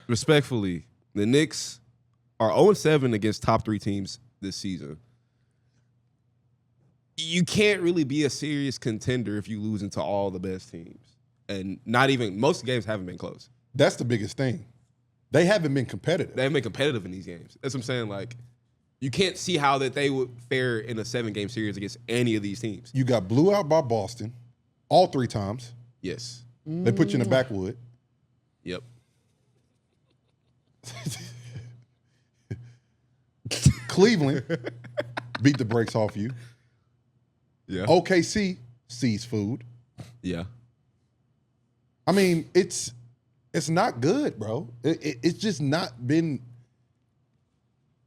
respectfully, the Knicks are 0-7 against top 3 teams this season. You can't really be a serious contender if you lose into all the best teams. And not even, most games haven't been close. That's the biggest thing. They haven't been competitive. They haven't been competitive in these games. That's what I'm saying. Like, you can't see how that they would fare in a 7-game series against any of these teams. You got blew out by Boston all 3 times. Yes. They put you in the backwood. Yep. Cleveland beat the brakes off you. Yeah. OKC sees food. Yeah. I mean, it's not good, bro. It's just not been.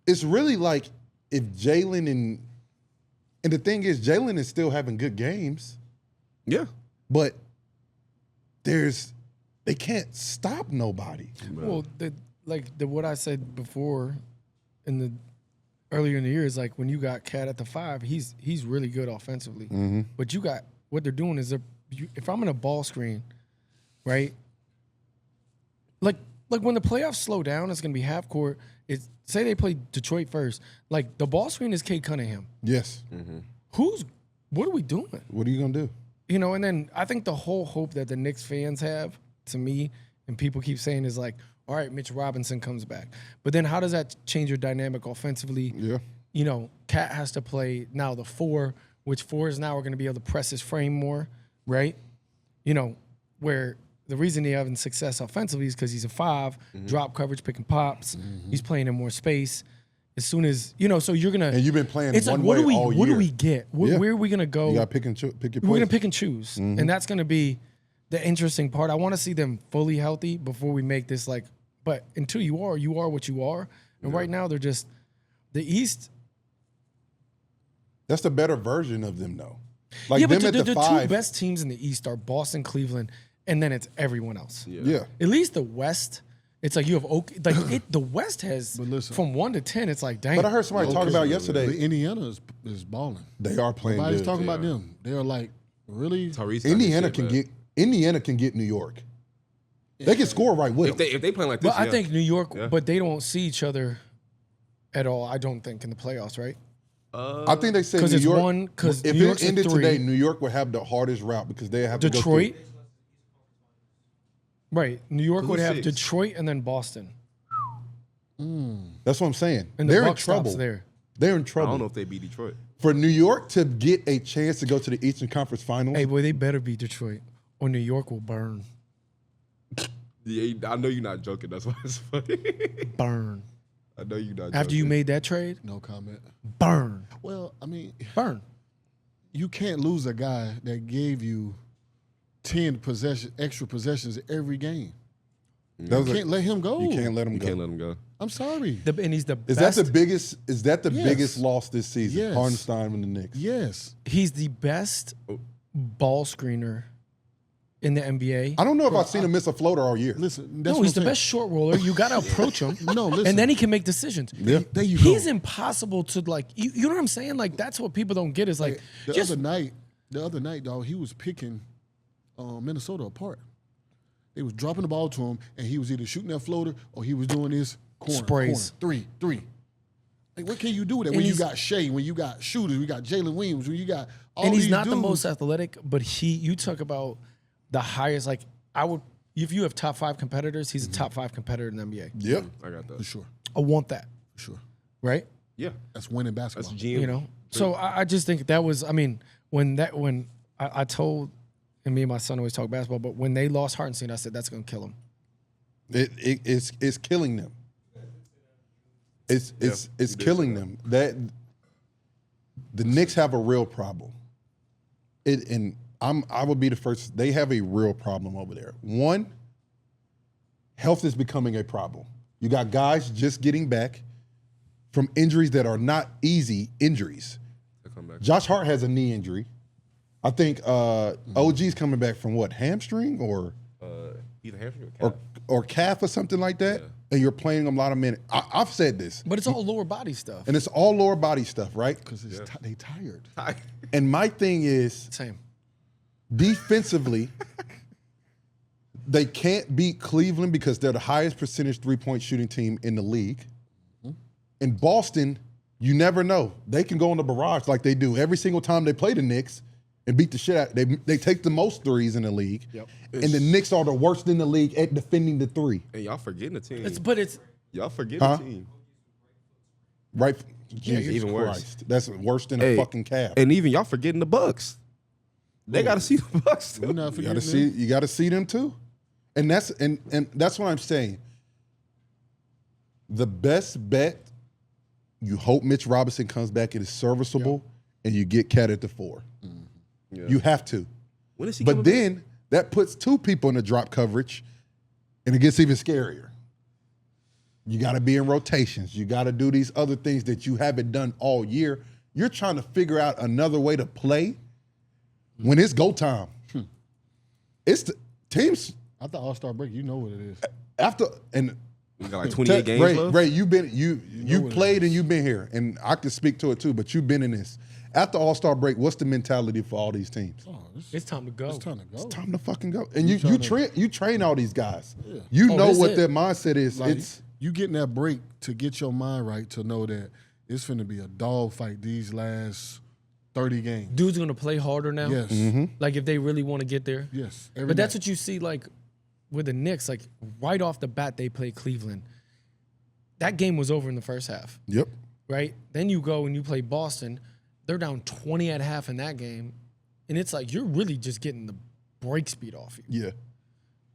It's really like if Jalen and the thing is, Jalen is still having good games. Yeah. But they can't stop nobody. Well, what I said before earlier in the year is like when you got Cat at the 5, he's really good offensively. Mm-hmm. But you got what they're doing is if I'm in a ball screen, right? Like when the playoffs slow down, it's gonna be half court. It's say they play Detroit first. Like the ball screen is Cade Cunningham. Yes. Mm-hmm. What are we doing? What are you gonna do? You know, and then I think the whole hope that the Knicks fans have, to me, and people keep saying is like, all right, Mitch Robinson comes back. But then how does that change your dynamic offensively? Yeah. You know, Cat has to play now the 4, which 4s now are going to be able to press his frame more, right? You know, where the reason he's having success offensively is because he's a 5, drop coverage, picking pops. He's playing in more space. As soon as, you know, so you're going to. And you've been playing it's one like, way all year. What do we get? Where are we going to go? You got to pick your We're poison. going to pick and choose. And that's going to be the interesting part. I want to see them fully healthy before we make this like, but until you are what you are. And right now they're just, the East. That's the better version of them, though. Like yeah, them but at the 5. 2 best teams in the East are Boston, Cleveland, and then it's everyone else. Yeah. At least the West, it's like you have the West has from 1 to 10. It's like dang. But I heard somebody talk about yesterday. But Indiana is balling. They are playing Nobody's good. talking about them. They are like really. Indiana can get New York. They can score right with them. If they play like this, But I think New York, but they don't see each other at all. I don't think in the playoffs, right? I think they said New York. If it ended today, New York would have the hardest route because they have to go Detroit. through. Right, New York would have Detroit and then Boston. That's what I'm saying. And they're the in buck stops trouble. there. They're in I trouble. don't know if they beat Detroit. For New York to get a chance to go to the Eastern Conference Finals. Hey, boy, they better beat Detroit, or New York will burn. Yeah, I know you're not joking. That's why it's funny. Burn. I know you're not joking. After you made that trade, No comment. burn. Well, I mean, Burn. you can't lose a guy that gave you 10 extra possessions every game. You can't let him go. You can't let him You go. can't let him go. I'm sorry. And he's the Is best. that the biggest? Is that the Yes. biggest loss this season? Yes. Hartenstein and the Knicks. Yes. He's the best ball screener in the NBA. I don't know if I've seen him miss a floater all year. Listen, that's No, what he's I'm the best short roller. You got to approach him. No, listen. And then he can make decisions. Yeah. There you He's go. impossible to like. You know what I'm saying? Like that's what people don't get is like The just other night, dog, he was picking Minnesota apart. They was dropping the ball to him, and he was either shooting that floater or he was doing this corner, Sprays. corner, three. Like, what can you do with that when you got Shea, when you got shooters, we got Jalen Williams, when you got all and these he's not the dudes. most athletic, but you talk about the highest. Like I would, if you have top 5 competitors, he's a top 5 competitor in the NBA. Yep. I got that. For sure, I want that, for sure. right? Yeah. That's winning basketball. That's GM. You know. So I just think that was. I mean, when I told, and me and my son always talk basketball, but when they lost Hartenstein, I said that's going to kill him. It's killing them. It's killing them. That the Knicks have a real problem. I would be the first. They have a real problem over there. One, health is becoming a problem. You got guys just getting back from injuries that are not easy injuries. Josh Hart has a knee injury. I think OG's coming back from what, hamstring or either hamstring or calf. or calf or something like that. Yeah. And you're playing them a lot of minutes. I've said this, But it's all lower body stuff. and it's all lower body stuff, right? Because they tired. And my thing is Same. defensively, They can't beat Cleveland because they're the highest percentage 3-point shooting team in the league. In Boston, you never know. They can go in the barrage like they do every single time they play the Knicks and beat the shit out. They take the most threes in the league. Yep. And the Knicks are the worst in the league at defending the three. And y'all forgetting the team. It's Y'all forgetting the team. Right? Yeah, Jesus even worse. Christ. That's worse than a fucking calf. And even y'all forgetting the Bucks. They got to see the Bucks too. We're not You forgetting got to see them too. And that's what I'm saying. The best bet, you hope Mitch Robinson comes back and is serviceable, and you get Cat at the 4. Yeah. You have to. When is he But coming back? then that puts 2 people in the drop coverage, and it gets even scarier. You got to be in rotations. You got to do these other things that you haven't done all year. You're trying to figure out another way to play when it's go time. It's the teams After All-Star break, you know what it is. after and We got like 28 games left. Ray, you played and you've been here, and I can speak to it too. But you've been in this. After All-Star break, what's the mentality for all these teams? Oh, it's time to go. It's time to go. It's time to fucking go. And you train all these guys. Yeah. You know this what it. their mindset is. Like, It's you getting that break to get your mind right to know that it's finna be a dog fight these last 30 games. Dude's gonna play harder now. Yes. Like if they really want to get there. Yes. But that's what you see like with the Knicks. Like right off the bat, they play Cleveland. That game was over in the first half, yep. right? Then you go and you play Boston. They're down 20 at half in that game, and it's like you're really just getting the break speed off you. Yeah.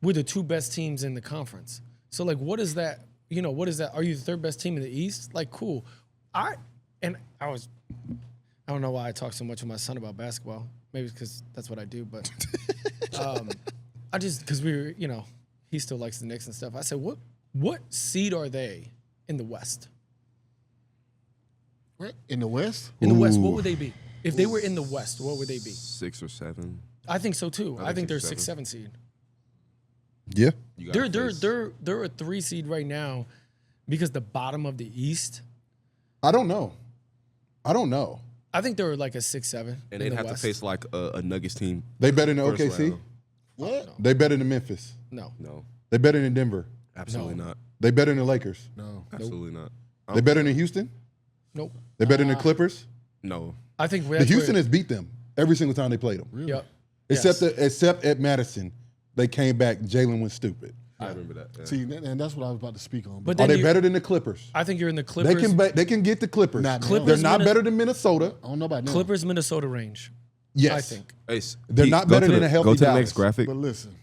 We're the 2 best teams in the conference. So like, what is that? You know, what is that? Are you the 3rd best team in the East? Like, cool. I don't know why I talk so much with my son about basketball. Maybe it's because that's what I do, but I just because he still likes the Knicks and stuff. I said, what seed are they in the West? Right. In the West? In the West, what would they be? If they were in the West, what would they be? 6 or 7. I think so too. I think they're 6, 6-7 seed. Yeah. You gotta face- They're a 3 seed right now because the bottom of the East. I don't know. I think they're like a 6-7. And they'd have to face like a Nuggets team. They better than first OKC. round. What? They better than Memphis. No. No, They better than Denver. absolutely not. They better than the Lakers. No. Absolutely not. They better than Houston. Nope. They better than the Clippers. No. I think The Houston has beat them every single time they played them. Really? Yep. Except at Madison, they came back. Jalen went stupid. I remember that. Yeah. See, and that's what I was about to speak on. But Are then they better than the Clippers? I think you're in the Clippers. They can get the Clippers. Not now. Clippers, They're not Minnesota- better than Minnesota. I don't know about now. Clippers, Minnesota range. Yes, I think. Hey, They're Pete, not go better to than the- a healthy Go to the Dallas. next graphic. But listen,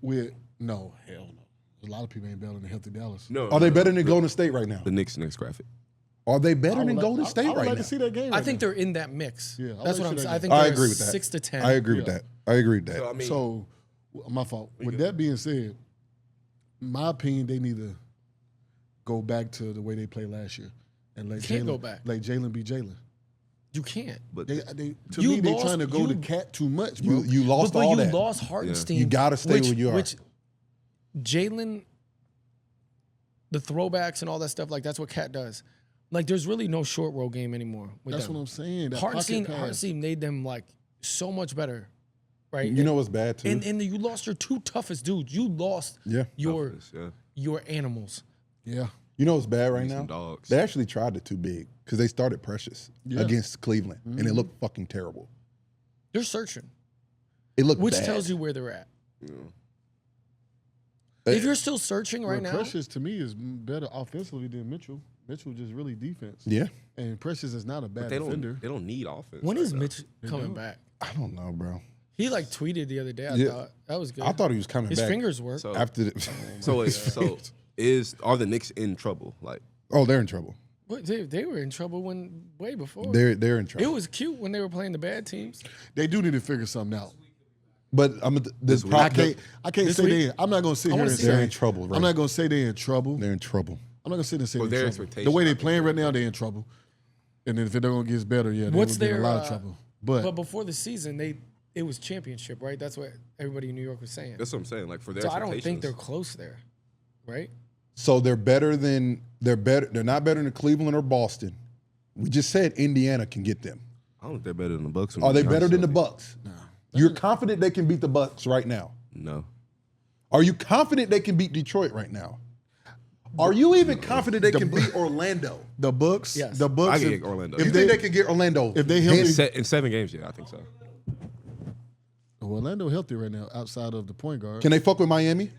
hell no. A lot of people ain't better than healthy Dallas. No. Are they better than Golden State right now? The Knicks next graphic. Are they I better would than like- Golden State I would right like now? to see that game. I right think now. they're in that mix. Yeah, I That's like what I'm to see saying. that I think I they're agree with that. 6 to 10. I agree with that. I agree with that. So I mean, So, my fault. With that being said, my opinion, they need to go back to the way they played last year and let Can't Jalen go back. Let Jalen be Jalen. You can't. but To You me, they lost- trying to go to you- Cat too much, bro. You lost but all you that. lost Hartenstein. You gotta stay where you are. Which Jalen, the throwbacks and all that stuff, like that's what Cat does. Like there's really no short roll game anymore. With That's them. what I'm saying. That Hartenstein, pocket pass. Hartenstein made them like so much better, right? You know what's bad too? and you lost your 2 toughest dudes. You lost Yeah. your Toughness, yeah. your animals. Yeah. You know what's bad right Need now? some dogs. They actually tried it too big because they started Precious Yeah. against Cleveland, and it looked fucking terrible. They're searching, It looked which bad. tells you where they're at. Yeah. If you're still searching right now, Precious to me is better offensively than Mitchell. Mitchell just really defense. Yeah, And Precious is not a bad But they defender. don't need offense. when right is now. Mitch coming back? I don't know, bro. He like tweeted the other day. I Yeah. thought that was good. I thought he was coming his back fingers work. So, after the. are the Knicks in trouble? Like, Oh, they're in trouble. But they were in trouble way before. They're in It trouble. was cute when they were playing the bad teams. They do need to figure something out. But this week. I can't This say week? I'm not gonna sit I here wanna and see say they're in trouble. Right? I'm not gonna say they're in trouble. They're in trouble. I'm not gonna sit and say Well, they're their in trouble. expectations, The way I they think playing right now, they're in trouble. And then if it don't get better, yeah, they What's would be in their a lot of trouble. But before the season, it was championship, right? That's what everybody in New York was saying. that's what I'm saying. Like for their So I don't think expectations. they're close there, right? So they're better. They're not better than Cleveland or Boston. We just said Indiana can get them. I don't think they're better than the Bucks. Are they better than the Bucks? No. You're confident they can beat the Bucks right now. No. Are you confident they can beat Detroit right now? Are you even confident they can beat Orlando? The Bucks. Yes. The Bucks. I can get Orlando. You think they can get Orlando? if they healthy, In 7 games, yeah, I think so. Orlando healthy right now outside of the point guard. Can they fuck with Miami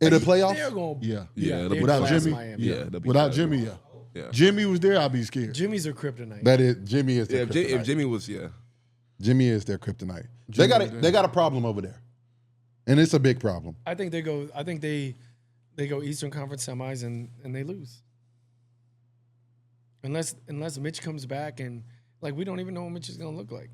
in the They're playoffs? going. Yeah. they're Without class Jimmy, Miami. Yeah, they'll be Without fine. Jimmy, yeah. Yeah. Jimmy was there, I'd be scared. Jimmy's a kryptonite. That is Jimmy is their Yeah, kryptonite. if Jimmy was, yeah. Jimmy is their kryptonite. They got a problem over there, and it's a big problem. I think they go. I think they go Eastern Conference semis and they lose. Unless Mitch comes back and like we don't even know what Mitch is gonna look like.